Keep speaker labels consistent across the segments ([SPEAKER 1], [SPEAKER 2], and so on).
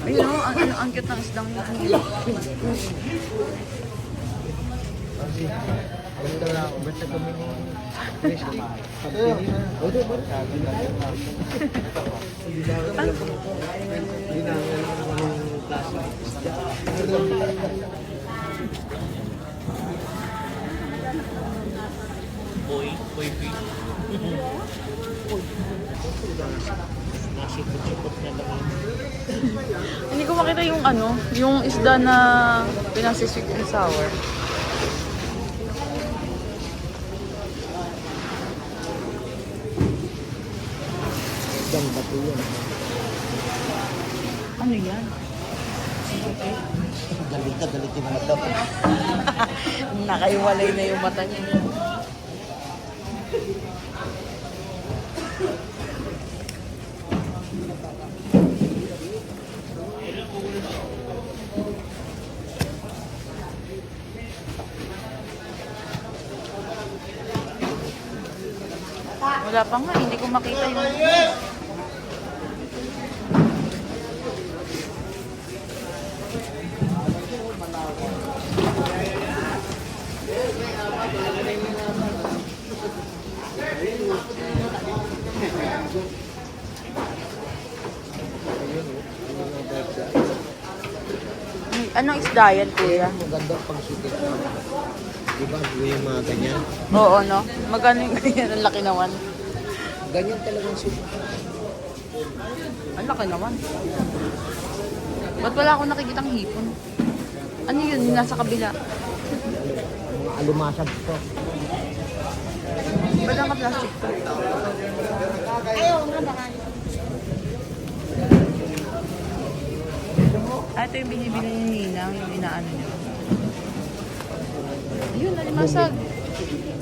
[SPEAKER 1] Ayun o, ang cute ng isdang yun.
[SPEAKER 2] Basta kami ni Crispy.
[SPEAKER 3] Boy fish. Nasipot-sipot na naman.
[SPEAKER 1] Hindi ko makita yung ano, yung isda na pinasisweet and sour.
[SPEAKER 2] Isdang bato yan.
[SPEAKER 1] Ano yan?
[SPEAKER 2] Galit ka, galit yung mata.
[SPEAKER 1] Nakaiwalay na yung mata niya. Wala pa nga, hindi ko makita yung... Anong isda yan, kuya?
[SPEAKER 2] Maganda pang sulit. Diba? Yung mga ganyan.
[SPEAKER 1] Oo, no? Magkano yung ganyan? Ang laki naman.
[SPEAKER 2] Ganyan talagang sulit.
[SPEAKER 1] Ang laki naman. Ba't wala akong nakikitang hipon? Ano yun? Yung nasa kabila.
[SPEAKER 2] Mga alumasag to.
[SPEAKER 1] Ba't ang ka-plastic to?
[SPEAKER 4] Ayaw nga baka.
[SPEAKER 1] Ito yung binibili ni Ninang, yung inaano niya. Ayun, alimasag.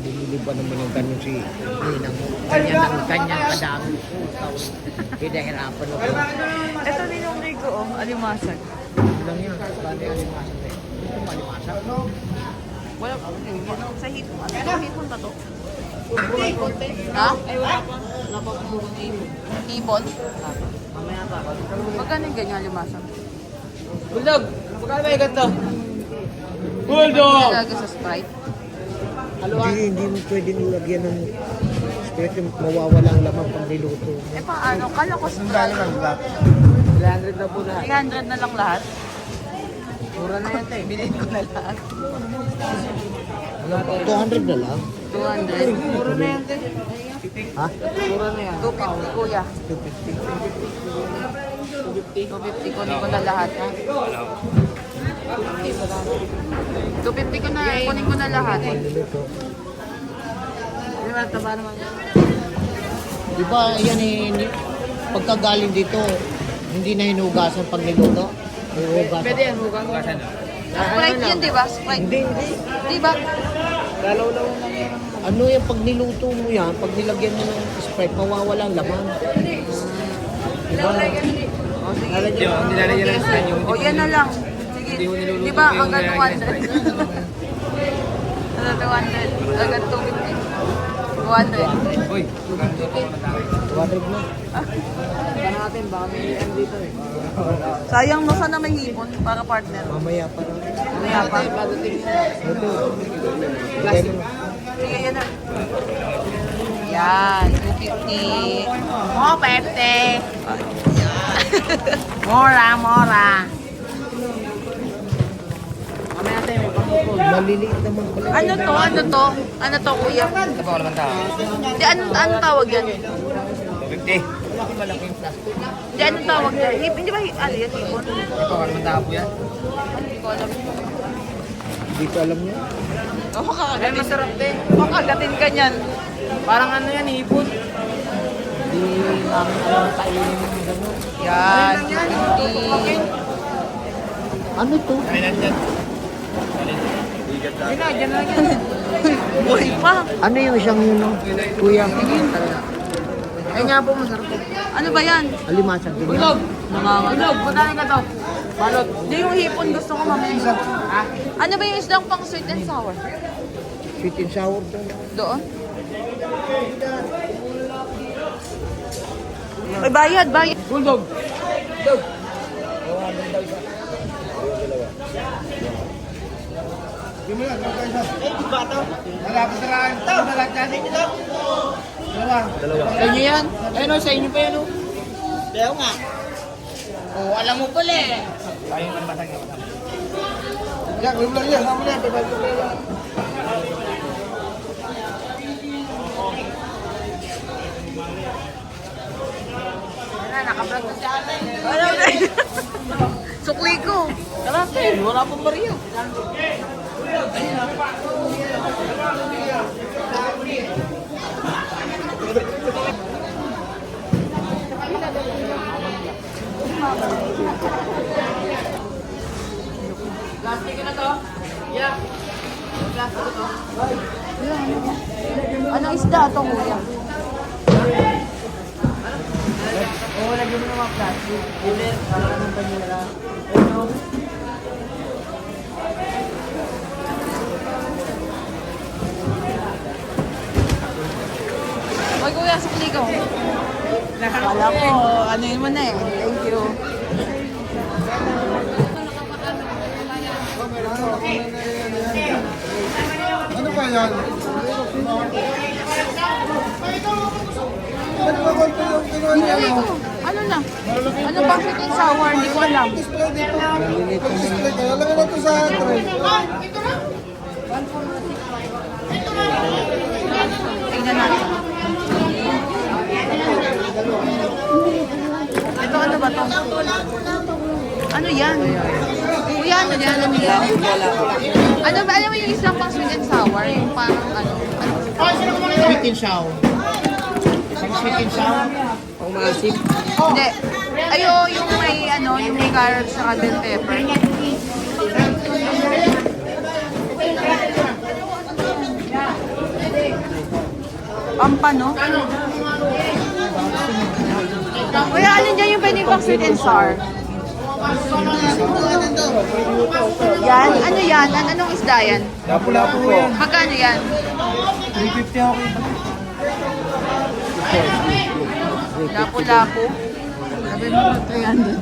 [SPEAKER 2] Bumili ba naman yung ganyan si Ninang mo? Ganyan kadami. Pinahirapan ako.
[SPEAKER 1] Ito din yung Rico, oh, alimasag.
[SPEAKER 2] Lang yan. Bali alimasag na yun. Ito malimasag.
[SPEAKER 1] Wala pa. Sa hipon. Ano yung hipon ba to? Ha? Ay, wala pa. Wala pa kung hipon. Hipon?
[SPEAKER 2] Mamaya pa.
[SPEAKER 1] Magkano yung ganyan alimasag?
[SPEAKER 3] Bulldog! Magkano ba yung ganito? Bulldog!
[SPEAKER 1] Nilagay sa Sprite.
[SPEAKER 2] Hindi mo pwedeng lagyan ng spirit yung mawawala ang laman pag niluto.
[SPEAKER 1] Eh, paano? Kala ko Sprite.
[SPEAKER 3] 300 na po lahat.
[SPEAKER 1] 300 na lang lahat.
[SPEAKER 3] Mura na yan, te.
[SPEAKER 1] Bilhin ko na lahat.
[SPEAKER 2] 200 na lang?
[SPEAKER 1] 200.
[SPEAKER 3] Mura na yan, te.
[SPEAKER 2] Ha?
[SPEAKER 3] Mura na yan.
[SPEAKER 1] 250, kuya.
[SPEAKER 2] 250.
[SPEAKER 1] 250 kunin ko na lahat, ha? 250 ko na, kunin ko na lahat.
[SPEAKER 2] Niluto.
[SPEAKER 3] Di ba, taba naman yan.
[SPEAKER 2] Di ba yan pagkagaling dito, hindi na hinugasan pag niluto? Hinugasan.
[SPEAKER 3] Pwede yan, huwag hugasan.
[SPEAKER 1] Sprite yun, di ba? Sprite.
[SPEAKER 2] Hindi.
[SPEAKER 1] Di ba?
[SPEAKER 3] Lalaw-law lang yan.
[SPEAKER 2] Ano yan, pag niluto mo yan, pag nilagyan mo ng Sprite, mawawala ang laman. Diba?
[SPEAKER 1] O, sige.
[SPEAKER 3] Nilalagyan ng stand yung...
[SPEAKER 1] O, yan na lang. Sige.
[SPEAKER 3] Hindi mo niluluto
[SPEAKER 1] Di ba?
[SPEAKER 3] yung
[SPEAKER 1] Hanggang 200.
[SPEAKER 3] nilalagyan.
[SPEAKER 1] Hanggang 200. Hanggang 250. 200.
[SPEAKER 3] Uy, magkano ako na tayo?
[SPEAKER 2] 200 na.
[SPEAKER 3] Baka natin, baka may M dito eh.
[SPEAKER 1] Sayang mo, sana may hipon para partner.
[SPEAKER 2] Mamaya pa na.
[SPEAKER 1] Mamaya pa.
[SPEAKER 3] Bago tingin.
[SPEAKER 2] Ito.
[SPEAKER 3] Plastic.
[SPEAKER 1] Sige, yan na. Yan, 250. Oh, 50. Mora, mora.
[SPEAKER 3] Mamaya natin, may pangkukul.
[SPEAKER 2] Maliliit naman pala.
[SPEAKER 1] Ano to? Ano to? Ano to, kuya?
[SPEAKER 3] Ito pa naman tao.
[SPEAKER 1] Di, ano tawag yan?
[SPEAKER 3] 50.
[SPEAKER 2] Malaking plastic.
[SPEAKER 1] Di, ano tawag yan? Hindi ba, ano yan, hipon?
[SPEAKER 3] Ito pa naman tao po yan.
[SPEAKER 1] Hindi ko alam.
[SPEAKER 2] Hindi ko alam niya.
[SPEAKER 1] Oh,
[SPEAKER 3] Ay,
[SPEAKER 1] kakagatin.
[SPEAKER 3] masarap din.
[SPEAKER 1] Kakagatin ka niyan.
[SPEAKER 3] Parang ano yan, hipon.
[SPEAKER 2] Hindi namin alam kainin yung gano'n.
[SPEAKER 1] Yan,
[SPEAKER 3] Yan,
[SPEAKER 1] 250.
[SPEAKER 2] Ano to?
[SPEAKER 3] Ay, nandyan. Dyan na, dyan na yan.
[SPEAKER 1] Buhay pa.
[SPEAKER 2] Ano yung isang yun, no? Kuya?
[SPEAKER 3] Ay nga po, masarap po.
[SPEAKER 1] Ano ba yan?
[SPEAKER 2] Alimasag din yan.
[SPEAKER 3] Bulog!
[SPEAKER 1] Nangangagat.
[SPEAKER 3] Bulog, patayin ka to. Balot.
[SPEAKER 1] Hindi, yung hipon gusto ko mamaya.
[SPEAKER 3] Ha?
[SPEAKER 1] Ano ba yung isdang pang sweet and sour?
[SPEAKER 2] Sweet and sour to.
[SPEAKER 1] Doon? Ay, Ay, bayad, bayad.
[SPEAKER 3] Bulldog.
[SPEAKER 1] Sa inyo yan?
[SPEAKER 3] Ayun o, sa inyo pa yan o.
[SPEAKER 2] Kaya nga. Oo, alam mo pala eh.
[SPEAKER 3] Yan, ulo lang yan. Hamo yan.
[SPEAKER 2] Nakabrag na si ate.
[SPEAKER 1] Ano na? Sukli ko.
[SPEAKER 2] Kalate, wala pong bariya.
[SPEAKER 3] Plastic na to. Yeah. Plastic na to.
[SPEAKER 1] Anong isda ito, kuya?
[SPEAKER 3] Oo, lagyan mo ng mga plastic. Bilir, para ng banyera. Ayun o.
[SPEAKER 1] Oy, kuya, sukli ko. Kala ko, ano yun mo na eh. Thank you.
[SPEAKER 5] Ano ba yan? Ano ba konti yung kinuha niya?
[SPEAKER 1] Hindi ko. Ano na? Ano bang sweet and sour? Hindi ko alam.
[SPEAKER 5] Display dito. Display kayo. Lagyan na ito sa tray.
[SPEAKER 1] Tingnan natin. Ito ano ba to? Ano yan? Kuya, ano yan? Ano yan? Ano ba? Alam mo yung isang pang sweet and sour? Yung parang ano?
[SPEAKER 2] Sweet and sour. Pang sweet and sour.
[SPEAKER 3] Pang maasim.
[SPEAKER 1] Hindi. Ayo, yung may ano, yung may carrots sa bell pepper. Pampano? Kuya, alin dyan yung pwedeng pang sweet and sour? Yan? Ano yan? Anong isda yan?
[SPEAKER 5] Lapu-lapu po yan.
[SPEAKER 1] Magkano yan?
[SPEAKER 5] 350 ako.
[SPEAKER 1] Lapu-lapu. Sabi mo na 300.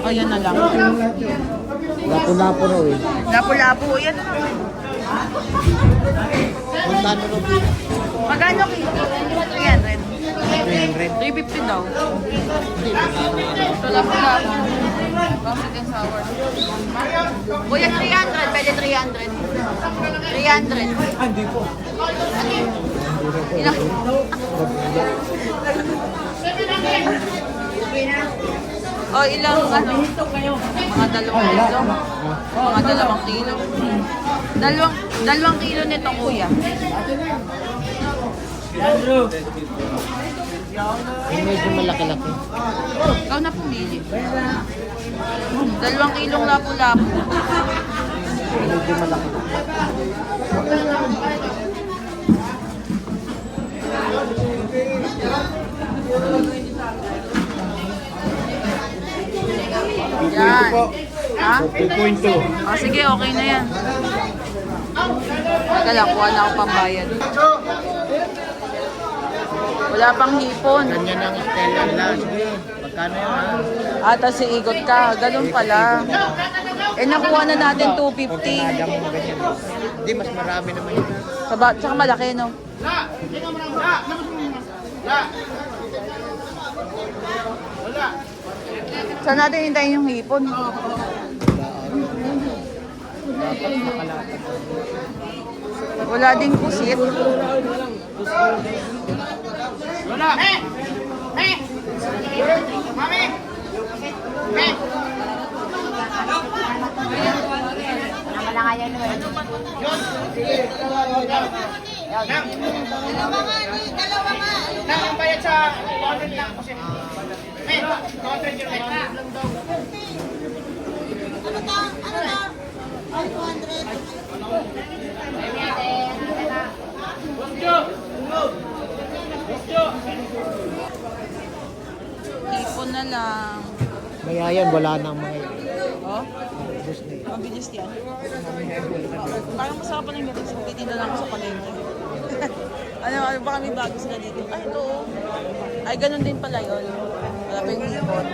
[SPEAKER 1] O, yan na lang.
[SPEAKER 2] Lapu-lapu raw eh.
[SPEAKER 1] Lapu-lapu, yan na lang.
[SPEAKER 2] Magkano raw?
[SPEAKER 1] Magkano kilo? 300. 350 daw. Ito lapu-lapu. Bakit yung sour? Kuya, 300. Pwede 300. 300.
[SPEAKER 5] Hindi po.
[SPEAKER 1] Ilang? O, ilang ano? Mga 2 kilo. Mga 2 kilo. 2 kilo nito, kuya.
[SPEAKER 2] Yung medyo malaki-laki.
[SPEAKER 1] Ikaw na pumili. 2 kilong lapu-lapu.
[SPEAKER 2] Medyo malaki.
[SPEAKER 1] Yan. Ha?
[SPEAKER 5] 2.2.
[SPEAKER 1] O, sige, okay na yan. Kala, kuha na ako pambayad. Wala pang hipon.
[SPEAKER 2] Ganyan ang style nila. Sige, magkano yun ha?
[SPEAKER 1] Ata si Igot ka. Ganun pala. Eh, nakuha na natin 250.
[SPEAKER 2] Pagkanada mo ganyan. Hindi, mas marami naman yun.
[SPEAKER 1] Tsaka malaki, no? Saan natin hintayin yung hipon? Wala ding pusit.
[SPEAKER 3] Wala. Mami!
[SPEAKER 4] Wala kaya naman. Dalawa nga.
[SPEAKER 3] Ang bayad sa 200 lang kasi. Men, 200 yun.
[SPEAKER 4] Ano to? Ay, 200.
[SPEAKER 1] Hipon na lang.
[SPEAKER 2] Maya yan, wala na ang mga yan.
[SPEAKER 1] Oh,
[SPEAKER 2] Ubus na yun.
[SPEAKER 1] mabilis yan. Parang masarap pa lang yung gatos. Hindi na lang ako sa palengke. Ano, baka may bago sila dito. Ay, ito. Ay, ganun din pala yun. Wala pa yung hipon.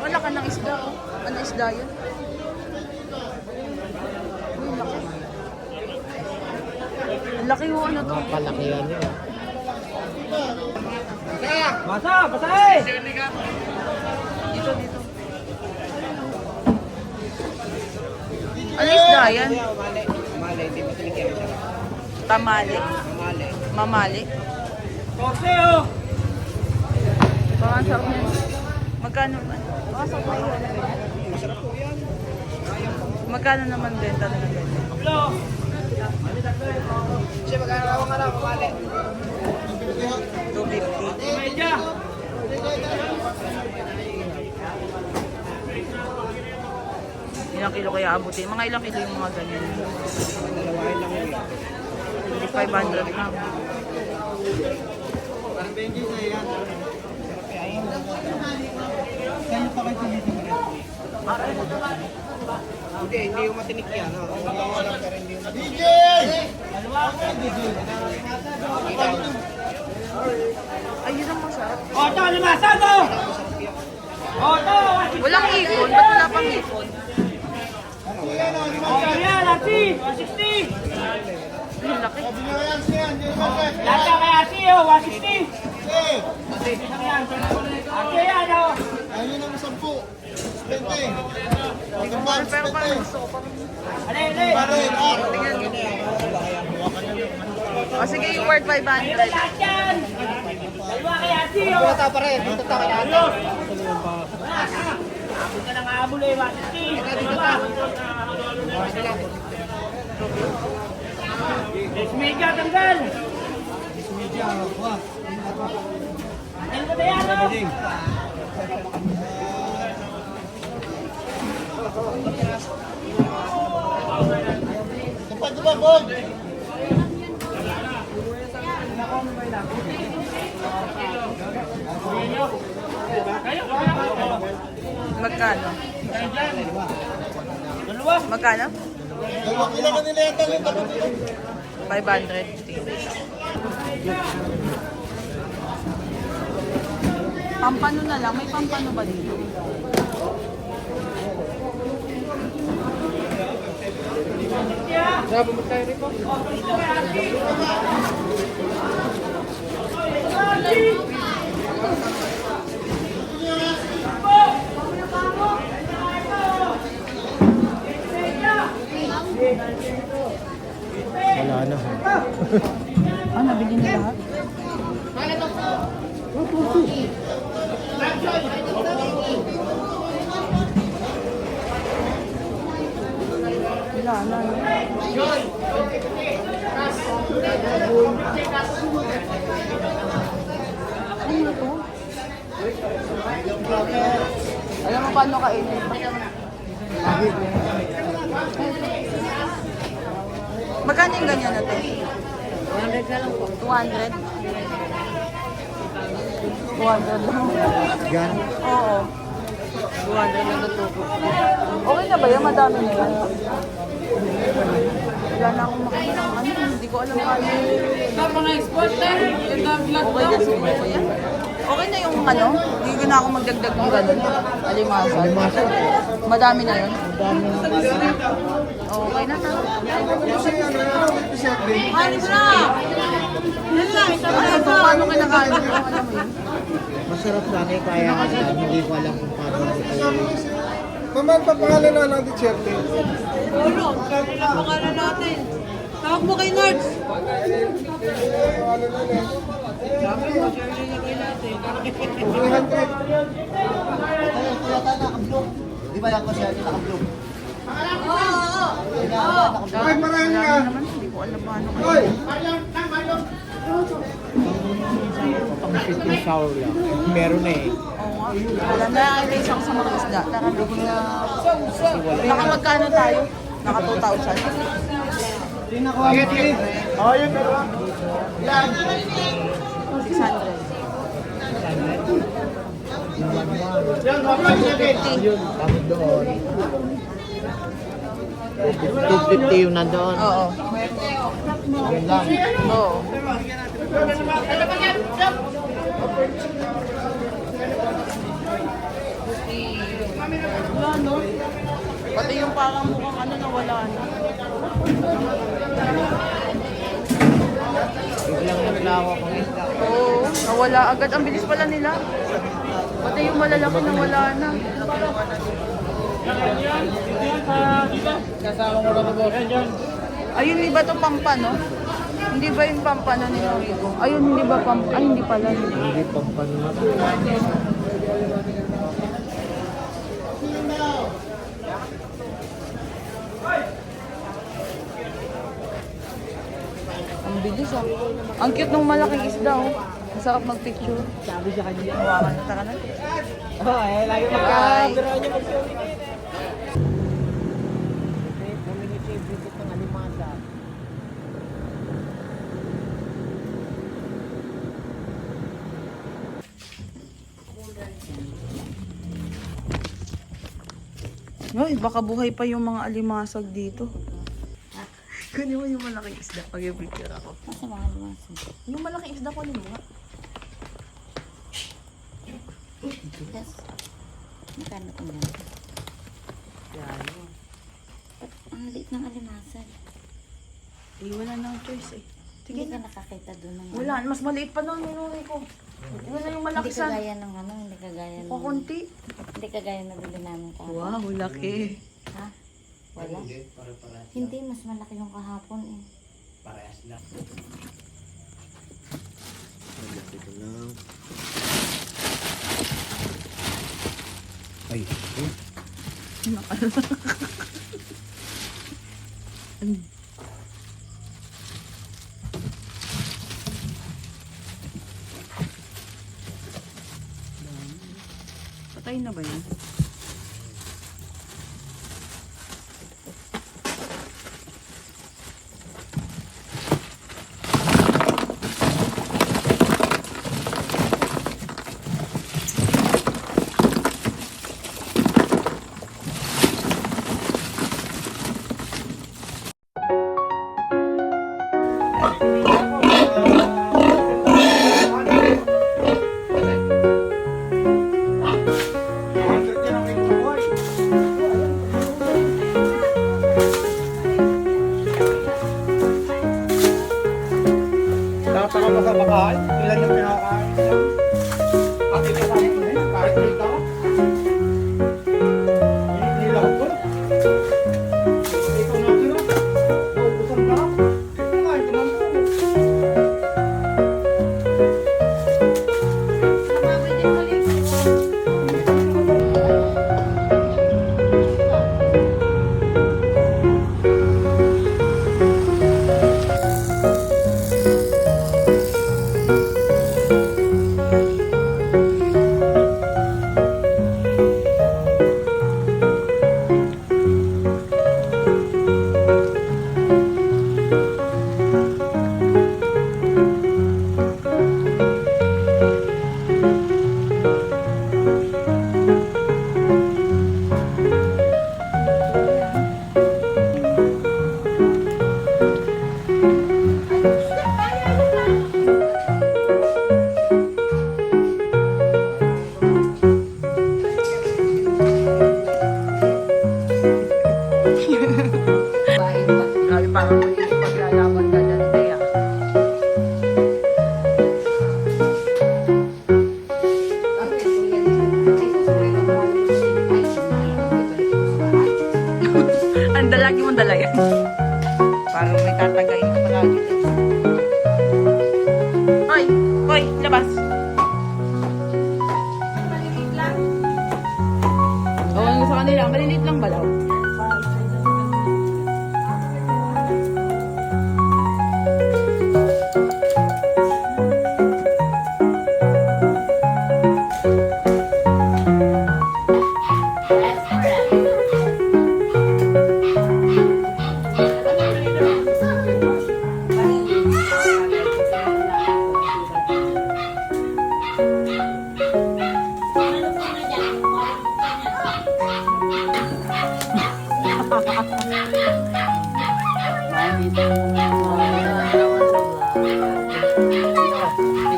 [SPEAKER 1] Wala ka ng isda, oh. Ano isda yun? Uy, laki. Ang laki mo, ano to?
[SPEAKER 2] Palaki yan yun.
[SPEAKER 3] Basa! Basahin!
[SPEAKER 1] Dito, dito. Ano isda yan?
[SPEAKER 3] Mali, hindi mo tinikyan siya.
[SPEAKER 1] Tamali?
[SPEAKER 3] Mali.
[SPEAKER 1] Mamali?
[SPEAKER 3] Kose, oh!
[SPEAKER 1] Baka ang sarap yan. Magkano naman? Baka sarap na yun. Magkano naman benta na ng ganyan?
[SPEAKER 3] Hello! Siya, magkakaroon ka lang, mali.
[SPEAKER 1] 250.
[SPEAKER 3] Medya!
[SPEAKER 1] Ilang kilo kaya abutin? Mga ilang kilo yung mga ganyan?
[SPEAKER 3] Dalawahin lang yun.
[SPEAKER 1] 500 na.
[SPEAKER 5] Parang Benji na yan. Kaya pa kayo tumitin rin.
[SPEAKER 3] Hindi yung matinik yan.
[SPEAKER 5] DJ!
[SPEAKER 1] Ay, yun ang masarap.
[SPEAKER 3] Oto, limasan mo! Oto!
[SPEAKER 1] Walang ipon? Ba't wala pang ipon?
[SPEAKER 3] Oto yan, Ati! 160!
[SPEAKER 1] Ang laki.
[SPEAKER 3] Lahat ka kay Ati, oh! 160! Ati yan, oh!
[SPEAKER 5] Ayun ang 10. 20.
[SPEAKER 1] Pero parang gusto ko pang...
[SPEAKER 3] Ali, ali!
[SPEAKER 1] O sige, yung worth 500.
[SPEAKER 3] Lahat yan! Dalawa kay Ati, oh!
[SPEAKER 2] Bata pa rin. Dito tayo kaya.
[SPEAKER 3] Abot ka ng abol, eh! 160! Dalawa! Desmedia, tanggal! Ano ba yan, oh?
[SPEAKER 5] Kapag ba, Bob?
[SPEAKER 1] Magkano?
[SPEAKER 3] Dalawa!
[SPEAKER 1] Magkano?
[SPEAKER 5] 2 kilo ka nila yata yung tapat nila.
[SPEAKER 1] 500. Tingnan. Pampano na lang. May pampano ba dito?
[SPEAKER 2] Wala na.
[SPEAKER 1] Ah, nabili na lahat? Wala na. Ano to? Alam mo paano kainin? Magkano yung ganyan natin? 200 na lang po. 200? 200 lang.
[SPEAKER 2] Yan.
[SPEAKER 1] Oo. 200 lang ito. Okay na ba yan? Madami na yan. Wala na akong makita ng ano. Hindi ko alam kaya. Okay na siguro yan. Okay na yung ano? Hindi ko na ako magdagdag ng gano'n. Alimasan. Madami na yun. Okay na tama.
[SPEAKER 5] Kasi ano yan, t-shirt din.
[SPEAKER 1] Ano ito? Paano kinakain mo? Alam mo yun?
[SPEAKER 2] Masarap lang eh. Kaya kasi hindi ko alam kung paano ito.
[SPEAKER 5] Mama, ang papangalan na ng t-shirt din.
[SPEAKER 6] Ulo, ang pangalan natin. Tawag mo kay Nerds. Sabi mo, share niya kay natin.
[SPEAKER 5] 300.
[SPEAKER 2] Di ba yan kasi natin naka-vlog?
[SPEAKER 5] Ay, marami nga.
[SPEAKER 1] Naman, hindi ko alam paano kayo.
[SPEAKER 5] Hoy!
[SPEAKER 2] Pang 15 sour lang. Meron na eh.
[SPEAKER 1] Oo nga. Wala na, i-raise ako sa mga isda. Tara, bigyan na. Naka magkano tayo? Naka 2,000.
[SPEAKER 5] Oh, yun, pero. Yan.
[SPEAKER 1] 600.
[SPEAKER 5] Yan, 150.
[SPEAKER 2] Yun, tapos doon. 250 yung nandoon.
[SPEAKER 1] Oo.
[SPEAKER 2] Yun lang.
[SPEAKER 1] Oo. Wala, no? Pati yung parang mukhang ano na wala na.
[SPEAKER 2] Biglang naglawak ng isda.
[SPEAKER 1] Oo, nawala agad. Ang bilis pala nila. Pati yung malalaki na wala na. Ayun, di ba ito pampa, no? Hindi ba yung pampa na nila? Ayun, hindi ba pampa? Ay, hindi pala.
[SPEAKER 2] Hindi pang panunod.
[SPEAKER 1] Ang bilis, ah. Ang cute ng malaking isda, oh. Masarap mag-picture. Sabi sa kanya. Hawakan na, tara na.
[SPEAKER 3] Lagi
[SPEAKER 1] Bye. Ay, baka buhay pa yung mga alimasag dito. Kunin mo yung malaking isda pag i-picture ako.
[SPEAKER 4] Kasi mga lumasan.
[SPEAKER 1] Yung malaking isda ko mo nga.
[SPEAKER 4] Yes. Magkano itong ganito?
[SPEAKER 1] Yan.
[SPEAKER 4] Ang liit ng alimasan.
[SPEAKER 1] Eh, wala nang choice eh.
[SPEAKER 4] Hindi
[SPEAKER 1] Sige
[SPEAKER 4] ka
[SPEAKER 1] na.
[SPEAKER 4] nakakita doon ng
[SPEAKER 1] Wala, mas maliit pa nung nilunay ko. Yun na yung malaki
[SPEAKER 4] Hindi
[SPEAKER 1] sa...
[SPEAKER 4] kagaya ng ano, hindi kagaya ng...
[SPEAKER 1] Kukunti.
[SPEAKER 4] Hindi kagaya na bili namin kahapon.
[SPEAKER 1] Wow, laki.
[SPEAKER 4] Ha? Wala? Hindi, mas malaki yung kahapon eh.
[SPEAKER 2] Ito lang. Ay,
[SPEAKER 1] Patay na ba yun?
[SPEAKER 3] Dapat ako sa bakahan. Ilan yung pinakain niya? Pati ka sa ito eh. Kahit dito. Nilaw ko. Ikaw na sila. Naubusan ka. Ito nga, ito na po.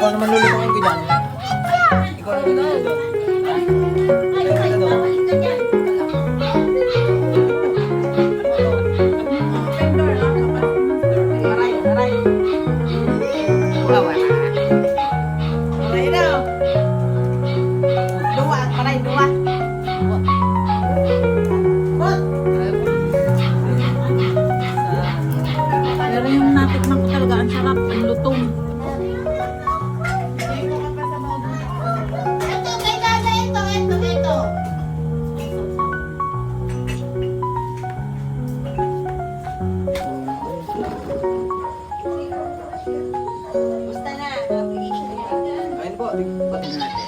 [SPEAKER 3] Ikaw naman lulutuin ko dyan. Ikaw naman lulutuin.
[SPEAKER 6] Pero yung natikman ko talaga, ang sarap, ang lutong.
[SPEAKER 4] Ito, kay Dada, ito.
[SPEAKER 3] Ayun po, batin natin.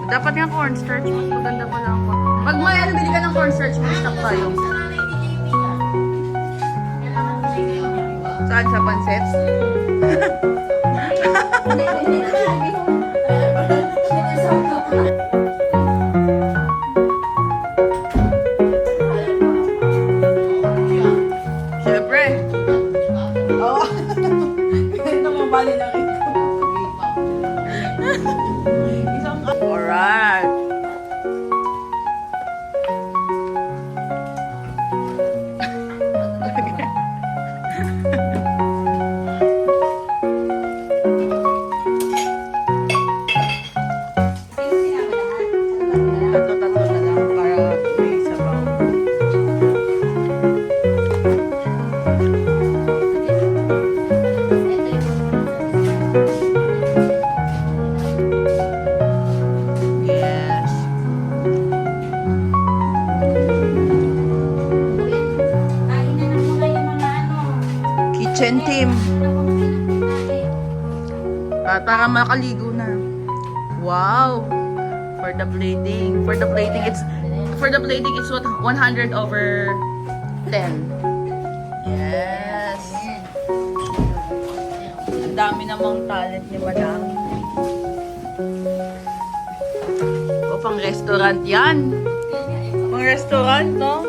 [SPEAKER 1] Dapat nga cornstarch, mas maganda pa lang ako. Pag may ano, bili ka ng cornstarch, may stock tayo. Saan? Sa pansets? Siyempre. Oo. Ito mga bali na rin. Alright. Tatlo-tatlo na lang para may sabaw. Yes. Kitchen team. Para makaligo na. Wow. For the plating it's what 100/10. Yes. Ang dami namang talent ni Madam. O pang restaurant 'yan. Pang restaurant, no?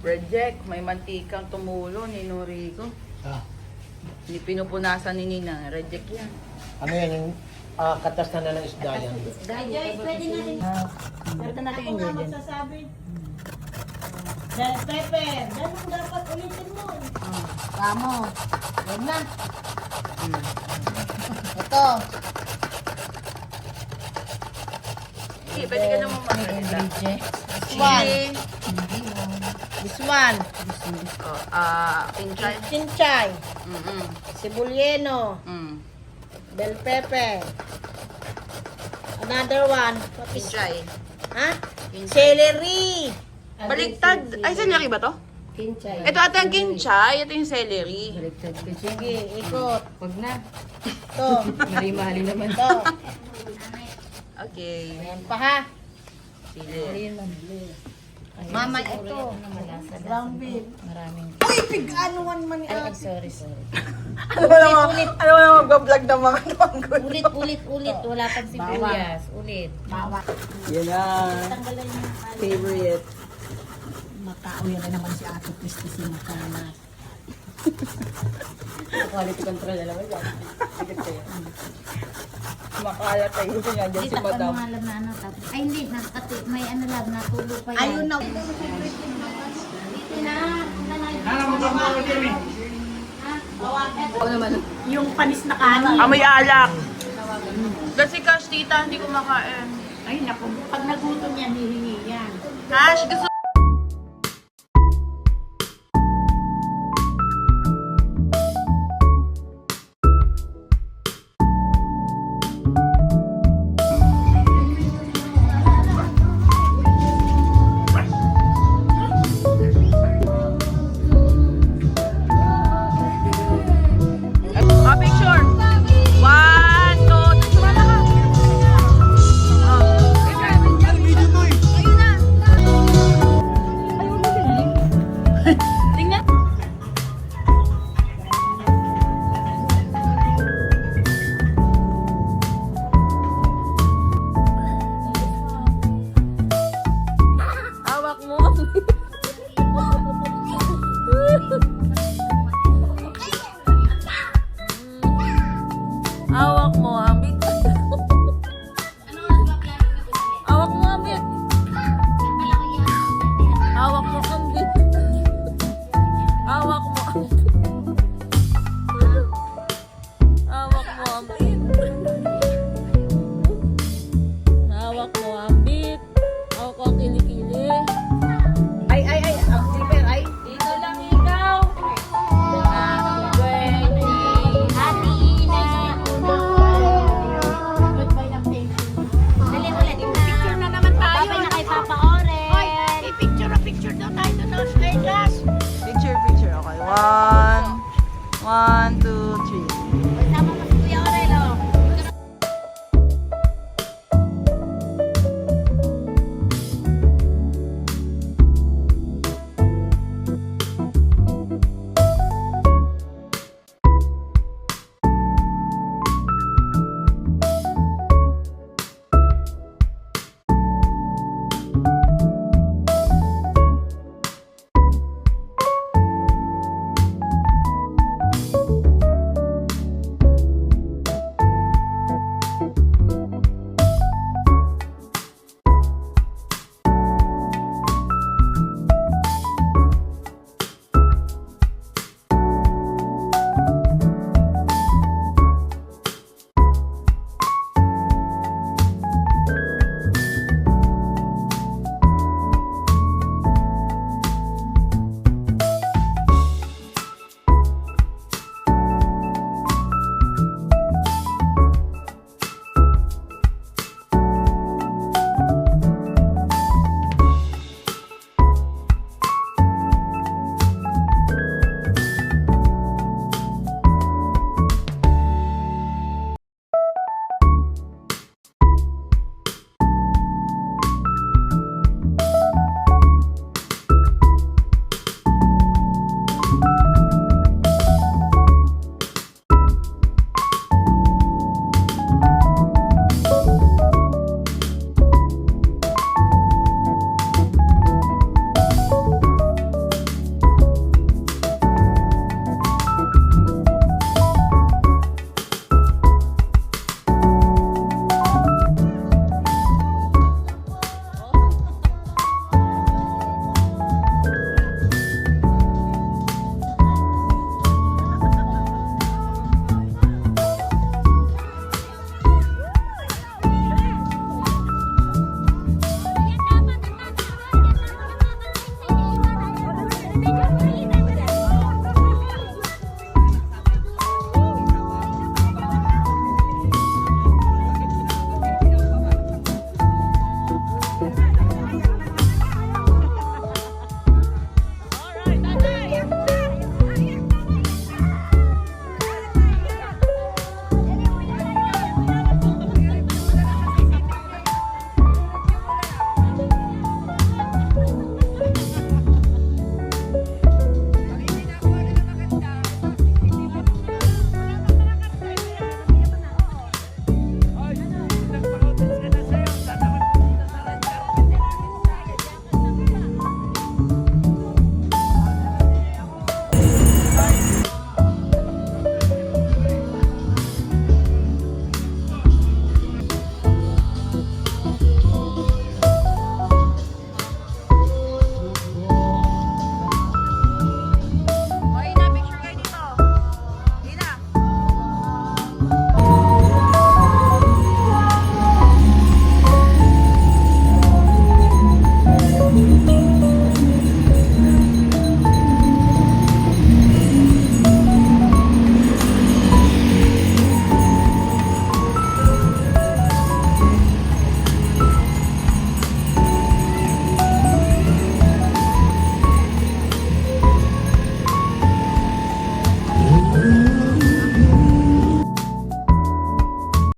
[SPEAKER 1] Reject, may mantikang tumulo ni Norico. Hindi pinupunasan ni Nina. Reject yan.
[SPEAKER 2] Ano yan, yung katas na ng isda yan.
[SPEAKER 4] Pwede natin.
[SPEAKER 1] Ito natin yung ingredient.
[SPEAKER 6] Bell pepper. Ganun dapat ulitin mo.
[SPEAKER 1] Kamo.
[SPEAKER 2] Huwag na. Ito.
[SPEAKER 1] Okay, pwede ka naman makita.
[SPEAKER 2] This one. This one.
[SPEAKER 1] Pinchay.
[SPEAKER 2] Chinchay.
[SPEAKER 1] Mm-mm.
[SPEAKER 2] Sibulyeno.
[SPEAKER 1] Mm.
[SPEAKER 2] Bell pepper. Another one. What is
[SPEAKER 1] Pinchay.
[SPEAKER 2] Ha?
[SPEAKER 1] Kinchay.
[SPEAKER 2] Celery.
[SPEAKER 1] Baliktad. Ay, celery ba to?
[SPEAKER 4] Kinchay.
[SPEAKER 1] Ito ate ang kinchay, ito yung celery.
[SPEAKER 4] Baliktad ka,
[SPEAKER 2] Sige, ikot.
[SPEAKER 4] Huwag na.
[SPEAKER 2] Ito.
[SPEAKER 4] Mali-mali naman.
[SPEAKER 2] Ito.
[SPEAKER 1] Okay.
[SPEAKER 2] Ayan pa ha.
[SPEAKER 1] Sige.
[SPEAKER 2] Mama, ito.
[SPEAKER 4] Malasa.
[SPEAKER 2] Brown beef.
[SPEAKER 4] Maraming.
[SPEAKER 2] Uy, pig-anuan man
[SPEAKER 4] Ay, sorry.
[SPEAKER 1] Ano mo naman mag-vlog ng mga nanggulo?
[SPEAKER 4] Ulit. Wala pang sibuyas. Ulit.
[SPEAKER 2] Bawat.
[SPEAKER 1] Yan na. Favorite.
[SPEAKER 2] Makao yan na naman si Ate Christy si Makanas.
[SPEAKER 1] Quality control na naman yan. Sige kayo. Makalat tayo sa nga dyan
[SPEAKER 4] Hindi,
[SPEAKER 1] si
[SPEAKER 4] takpan
[SPEAKER 1] Madam.
[SPEAKER 4] mo nga lang na ano. Tapos, ay, hindi. May ano lang. Natulo pa yan.
[SPEAKER 2] Ayun na.
[SPEAKER 4] Dito na.
[SPEAKER 1] Ako naman.
[SPEAKER 2] Yung panis na kanin.
[SPEAKER 1] Amoy alak. Kasi Cash, tita, hindi kumakain.
[SPEAKER 2] Ay, naku. Pag nagutom yan, hihingi yan.
[SPEAKER 1] Cash, gusto picture. 1, 2, 3. Sumala ka. Ayun na. Tingnan. Hawak mo. Hawak mo, Ambit. Hawak mo, Ambit. Hawak mo, Ambit. Hawak mo, Ambit. Hawak mo, Ambit. Hawak mo, Ambit. Hawak ko ang kilikili. Ay, ang zipper, ay. Dito lang ikaw. Happy birthday.
[SPEAKER 4] Happy na. Dali ulit.
[SPEAKER 2] Picture na naman tayo.
[SPEAKER 4] Babay na kay Papa Oren.
[SPEAKER 2] Hoy, picture daw tayo doon sa class.
[SPEAKER 1] Picture. Okay. 1, 2,